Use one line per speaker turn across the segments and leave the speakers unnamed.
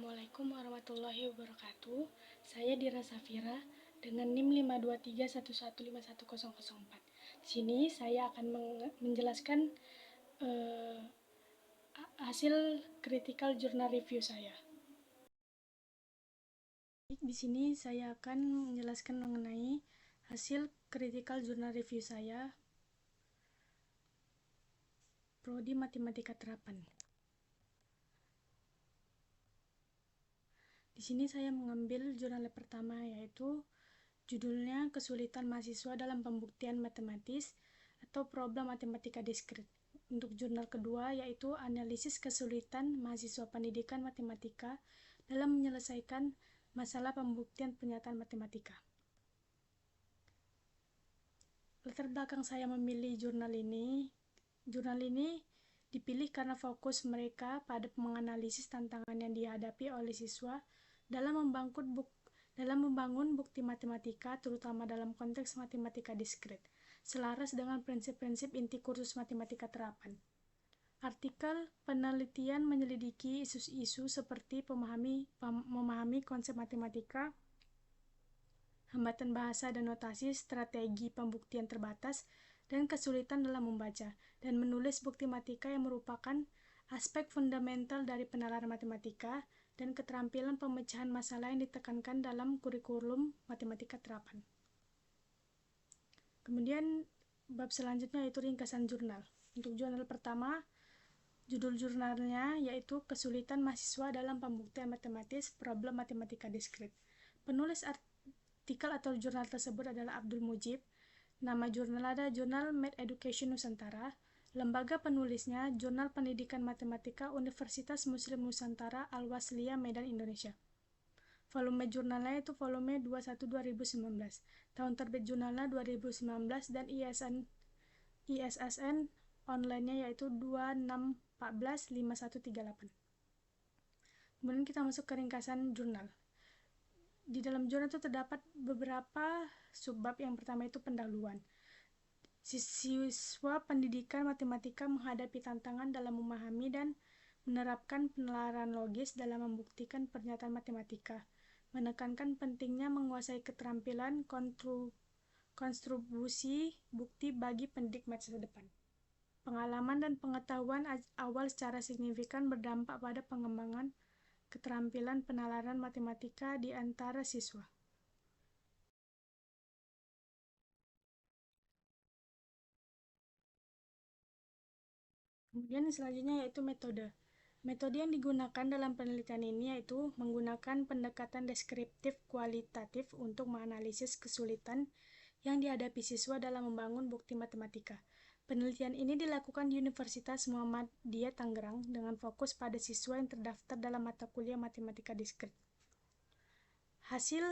Assalamualaikum warahmatullahi wabarakatuh. Saya Dira Safira dengan NIM 523115104. Di sini saya akan menjelaskan hasil critical journal review saya. Di sini saya akan menjelaskan mengenai hasil critical journal review saya Prodi Matematika Terapan. Di sini saya mengambil jurnal pertama, yaitu judulnya Kesulitan Mahasiswa dalam Pembuktian Matematis atau Problem Matematika Diskrit. Untuk jurnal kedua yaitu Analisis Kesulitan Mahasiswa Pendidikan Matematika dalam menyelesaikan masalah pembuktian pernyataan matematika. Latar belakang saya memilih jurnal ini dipilih karena fokus mereka pada menganalisis tantangan yang dihadapi oleh siswa dalam membangun bukti matematika, terutama dalam konteks matematika diskrit, selaras dengan prinsip-prinsip inti kursus matematika terapan. Artikel penelitian menyelidiki isu-isu seperti memahami konsep matematika, hambatan bahasa dan notasi, strategi pembuktian terbatas, dan kesulitan dalam membaca dan menulis bukti matematika yang merupakan aspek fundamental dari penalaran matematika dan keterampilan pemecahan masalah yang ditekankan dalam kurikulum matematika terapan. Kemudian bab selanjutnya yaitu ringkasan jurnal. Untuk jurnal pertama, judul jurnalnya yaitu Kesulitan Mahasiswa dalam Pembuktian Matematis Problem Matematika Diskrit. Penulis artikel atau jurnal tersebut adalah Abdul Mujib. Nama jurnal ada Jurnal Math Education Nusantara. Lembaga penulisnya Jurnal Pendidikan Matematika Universitas Muslim Nusantara Al-Wasliyah Medan, Indonesia. Volume jurnalnya itu volume 21 2019. Tahun terbit jurnalnya 2019 dan ISSN online-nya yaitu 26145138. Kemudian kita masuk ke ringkasan jurnal. Di dalam jurnal itu terdapat beberapa subbab. Yang pertama itu pendahuluan. Siswa pendidikan matematika menghadapi tantangan dalam memahami dan menerapkan penalaran logis dalam membuktikan pernyataan matematika, menekankan pentingnya menguasai keterampilan konstruksi bukti bagi pendidik masa depan. Pengalaman dan pengetahuan awal secara signifikan berdampak pada pengembangan keterampilan penalaran matematika di antara siswa. Kemudian selanjutnya yaitu metode. Metode yang digunakan dalam penelitian ini yaitu menggunakan pendekatan deskriptif kualitatif untuk menganalisis kesulitan yang dihadapi siswa dalam membangun bukti matematika. Penelitian ini dilakukan di Universitas Muhammadiyah Tangerang dengan fokus pada siswa yang terdaftar dalam mata kuliah matematika diskrit. Hasil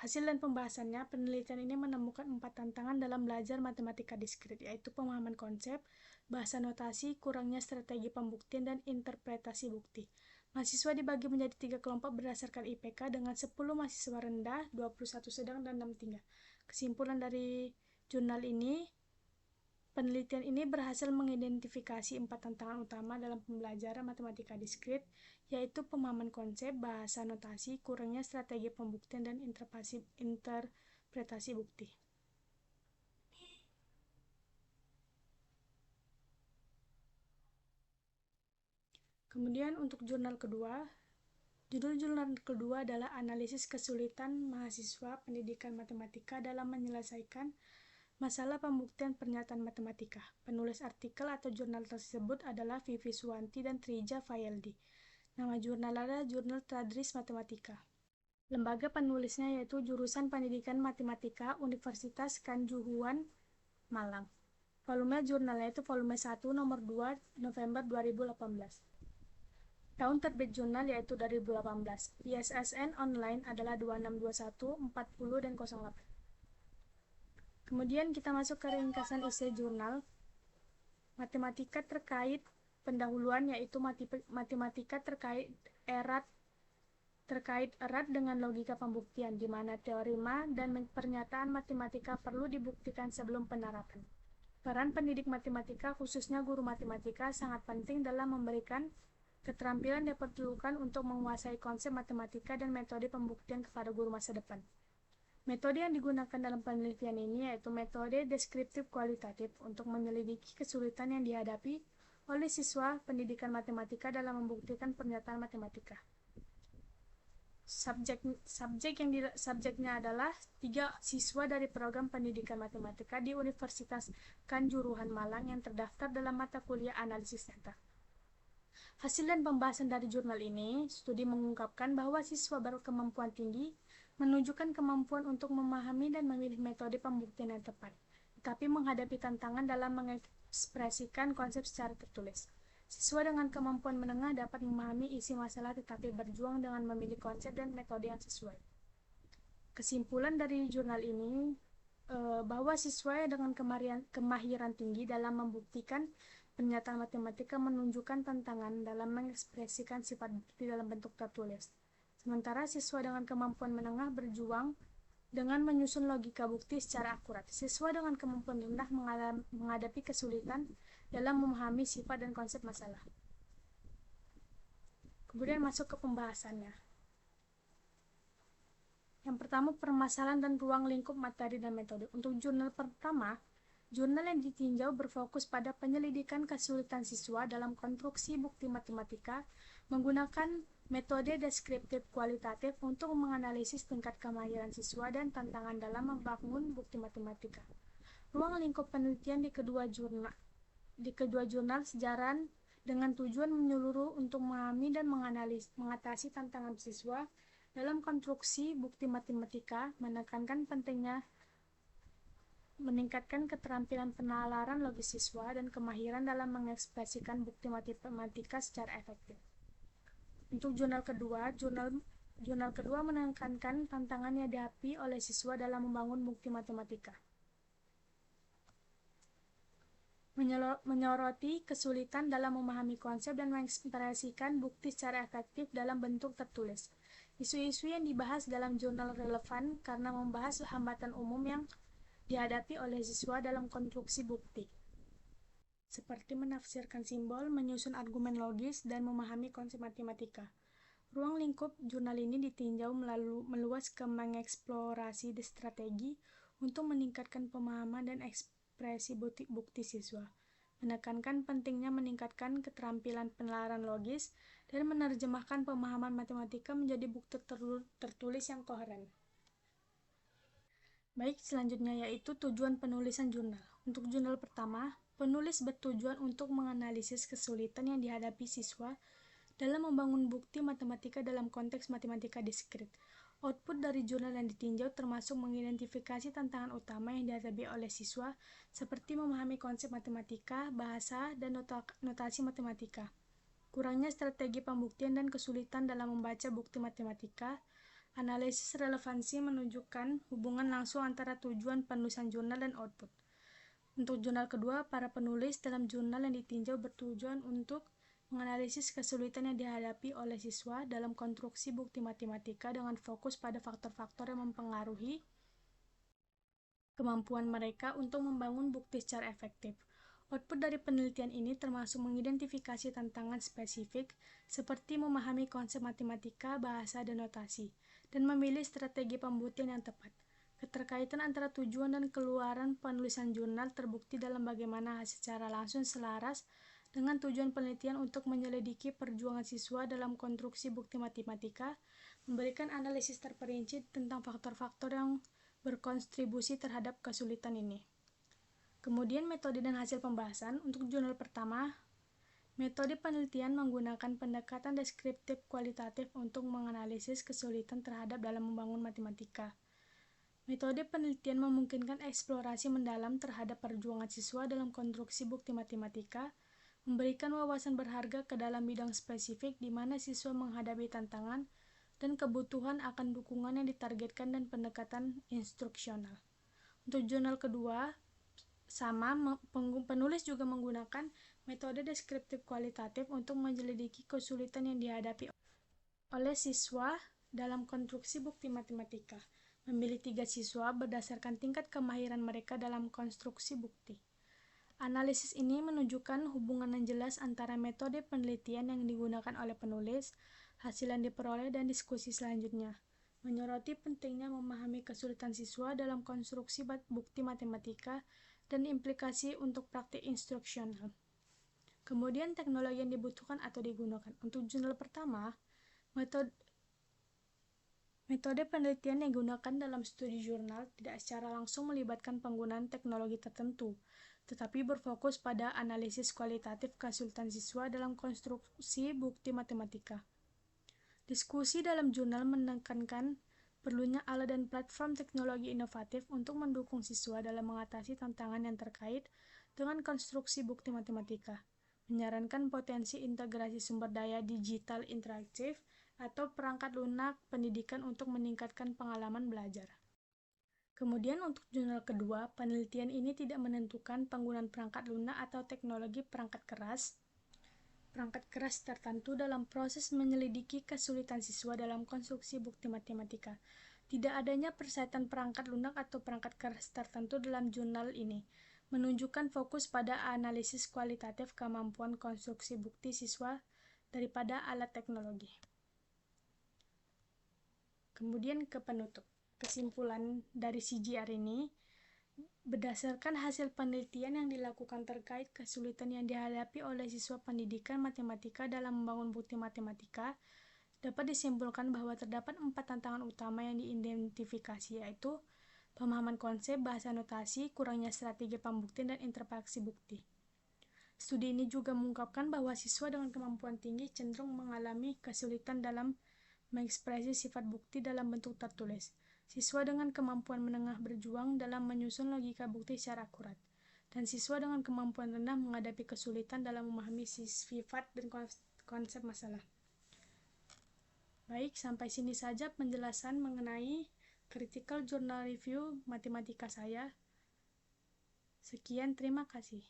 dan pembahasannya, penelitian ini menemukan 4 tantangan dalam belajar matematika diskrit, yaitu pemahaman konsep, bahasa notasi, kurangnya strategi pembuktian, dan interpretasi bukti. Mahasiswa dibagi menjadi 3 kelompok berdasarkan IPK dengan 10 mahasiswa rendah, 21 sedang, dan 6 tingkat. Kesimpulan dari jurnal ini, penelitian ini berhasil mengidentifikasi 4 tantangan utama dalam pembelajaran matematika diskrit, yaitu pemahaman konsep, bahasa notasi, kurangnya strategi pembuktian, dan interpretasi bukti. Kemudian untuk jurnal kedua, judul jurnal kedua adalah Analisis Kesulitan Mahasiswa Pendidikan Matematika dalam Menyelesaikan Masalah Pembuktian Pernyataan Matematika. Penulis artikel atau jurnal tersebut adalah Vivi Suwanti dan Trija Fayeldi. Nama jurnal adalah Jurnal Tadris Matematika. Lembaga penulisnya yaitu Jurusan Pendidikan Matematika Universitas Kanjuruhan, Malang. Volume jurnalnya itu volume 1 nomor 2 November 2018. Tahun terbit jurnal yaitu 2018. ISSN online adalah 2621, 40, dan 08. Kemudian kita masuk ke ringkasan isi jurnal. Matematika terkait pendahuluan yaitu matematika terkait erat dengan logika pembuktian, di mana teorema dan pernyataan matematika perlu dibuktikan sebelum penerapan. Peran pendidik matematika, khususnya guru matematika, sangat penting dalam memberikan keterampilan yang diperlukan untuk menguasai konsep matematika dan metode pembuktian kepada guru masa depan. Metode yang digunakan dalam penelitian ini yaitu metode deskriptif kualitatif untuk menyelidiki kesulitan yang dihadapi oleh siswa pendidikan matematika dalam membuktikan pernyataan matematika. Subjeknya adalah 3 siswa dari program pendidikan matematika di Universitas Kanjuruhan Malang yang terdaftar dalam mata kuliah analisis data. Hasil dan pembahasan dari jurnal ini, studi mengungkapkan bahwa siswa berkemampuan tinggi menunjukkan kemampuan untuk memahami dan memilih metode pembuktian yang tepat, tetapi menghadapi tantangan dalam mengekspresikan konsep secara tertulis. Siswa dengan kemampuan menengah dapat memahami isi masalah tetapi berjuang dengan memilih konsep dan metode yang sesuai. Kesimpulan dari jurnal ini bahwa siswa dengan kemahiran tinggi dalam membuktikan pernyataan matematika menunjukkan tantangan dalam mengekspresikan sifat bukti dalam bentuk tertulis. Sementara siswa dengan kemampuan menengah berjuang dengan menyusun logika bukti secara akurat. Siswa dengan kemampuan rendah menghadapi kesulitan dalam memahami sifat dan konsep masalah. Kemudian masuk ke pembahasannya. Yang pertama, permasalahan dan ruang lingkup materi dan metode. Untuk jurnal pertama, jurnal yang ditinjau berfokus pada penyelidikan kesulitan siswa dalam konstruksi bukti matematika menggunakan metode deskriptif kualitatif untuk menganalisis tingkat kemahiran siswa dan tantangan dalam membangun bukti matematika. Ruang lingkup penelitian di kedua jurnal sejalan dengan tujuan menyeluruh untuk memahami dan mengatasi tantangan siswa dalam konstruksi bukti matematika, menekankan pentingnya meningkatkan keterampilan penalaran logis siswa dan kemahiran dalam mengekspresikan bukti matematika secara efektif. Untuk jurnal kedua menekankan tantangan yang dihadapi oleh siswa dalam membangun bukti matematika. Menyoroti kesulitan dalam memahami konsep dan mengekspresikan bukti secara efektif dalam bentuk tertulis. Isu-isu yang dibahas dalam jurnal relevan karena membahas hambatan umum yang dihadapi oleh siswa dalam konstruksi bukti, seperti menafsirkan simbol, menyusun argumen logis, dan memahami konsep matematika. Ruang lingkup jurnal ini ditinjau meluas ke mengeksplorasi strategi untuk meningkatkan pemahaman dan ekspresi bukti siswa, menekankan pentingnya meningkatkan keterampilan penalaran logis, dan menerjemahkan pemahaman matematika menjadi bukti tertulis yang koheren. Baik, selanjutnya yaitu tujuan penulisan jurnal. Untuk jurnal pertama, penulis bertujuan untuk menganalisis kesulitan yang dihadapi siswa dalam membangun bukti matematika dalam konteks matematika diskrit. Output dari jurnal yang ditinjau termasuk mengidentifikasi tantangan utama yang dihadapi oleh siswa, seperti memahami konsep matematika, bahasa, dan notasi matematika. Kurangnya strategi pembuktian dan kesulitan dalam membaca bukti matematika. Analisis relevansi menunjukkan hubungan langsung antara tujuan penulisan jurnal dan output. Untuk jurnal kedua, para penulis dalam jurnal yang ditinjau bertujuan untuk menganalisis kesulitan yang dihadapi oleh siswa dalam konstruksi bukti matematika dengan fokus pada faktor-faktor yang mempengaruhi kemampuan mereka untuk membangun bukti secara efektif. Output dari penelitian ini termasuk mengidentifikasi tantangan spesifik seperti memahami konsep matematika, bahasa, dan notasi, dan memilih strategi pembuktian yang tepat. Keterkaitan antara tujuan dan keluaran penulisan jurnal terbukti dalam bagaimana secara langsung selaras dengan tujuan penelitian untuk menyelidiki perjuangan siswa dalam konstruksi bukti matematika, memberikan analisis terperinci tentang faktor-faktor yang berkontribusi terhadap kesulitan ini. Kemudian metode dan hasil pembahasan. Untuk jurnal pertama, metode penelitian menggunakan pendekatan deskriptif kualitatif untuk menganalisis kesulitan terhadap dalam membangun matematika. Metode penelitian memungkinkan eksplorasi mendalam terhadap perjuangan siswa dalam konstruksi bukti matematika, memberikan wawasan berharga ke dalam bidang spesifik di mana siswa menghadapi tantangan dan kebutuhan akan dukungan yang ditargetkan dan pendekatan instruksional. Untuk jurnal kedua, penulis juga menggunakan metode deskriptif kualitatif untuk menyelidiki kesulitan yang dihadapi oleh siswa dalam konstruksi bukti matematika. Memilih 3 siswa berdasarkan tingkat kemahiran mereka dalam konstruksi bukti. Analisis ini menunjukkan hubungan yang jelas antara metode penelitian yang digunakan oleh penulis, hasil yang diperoleh, dan diskusi selanjutnya. Menyoroti pentingnya memahami kesulitan siswa dalam konstruksi bukti matematika dan implikasi untuk praktik instruksional. Kemudian teknologi yang dibutuhkan atau digunakan. Untuk jurnal pertama, metode penelitian yang digunakan dalam studi jurnal tidak secara langsung melibatkan penggunaan teknologi tertentu, tetapi berfokus pada analisis kualitatif kesulitan siswa dalam konstruksi bukti matematika. Diskusi dalam jurnal menekankan perlunya alat dan platform teknologi inovatif untuk mendukung siswa dalam mengatasi tantangan yang terkait dengan konstruksi bukti matematika, menyarankan potensi integrasi sumber daya digital interaktif atau perangkat lunak pendidikan untuk meningkatkan pengalaman belajar. Kemudian untuk jurnal kedua, penelitian ini tidak menentukan penggunaan perangkat lunak atau teknologi perangkat keras tertentu dalam proses menyelidiki kesulitan siswa dalam konstruksi bukti matematika. Tidak adanya persaitan perangkat lunak atau perangkat keras tertentu dalam jurnal ini menunjukkan fokus pada analisis kualitatif kemampuan konstruksi bukti siswa daripada alat teknologi. Kemudian ke penutup. Kesimpulan dari CGR ini, berdasarkan hasil penelitian yang dilakukan terkait kesulitan yang dihadapi oleh siswa pendidikan matematika dalam membangun bukti matematika, dapat disimpulkan bahwa terdapat 4 tantangan utama yang diidentifikasi, yaitu pemahaman konsep, bahasa notasi, kurangnya strategi pembuktian, dan interpretasi bukti. Studi ini juga mengungkapkan bahwa siswa dengan kemampuan tinggi cenderung mengalami kesulitan dalam mengekspresi sifat bukti dalam bentuk tertulis. Siswa dengan kemampuan menengah berjuang dalam menyusun logika bukti secara akurat, dan siswa dengan kemampuan rendah menghadapi kesulitan dalam memahami sifat dan konsep masalah. Baik, sampai sini saja penjelasan mengenai Critical Journal Review Matematika saya. Sekian, terima kasih.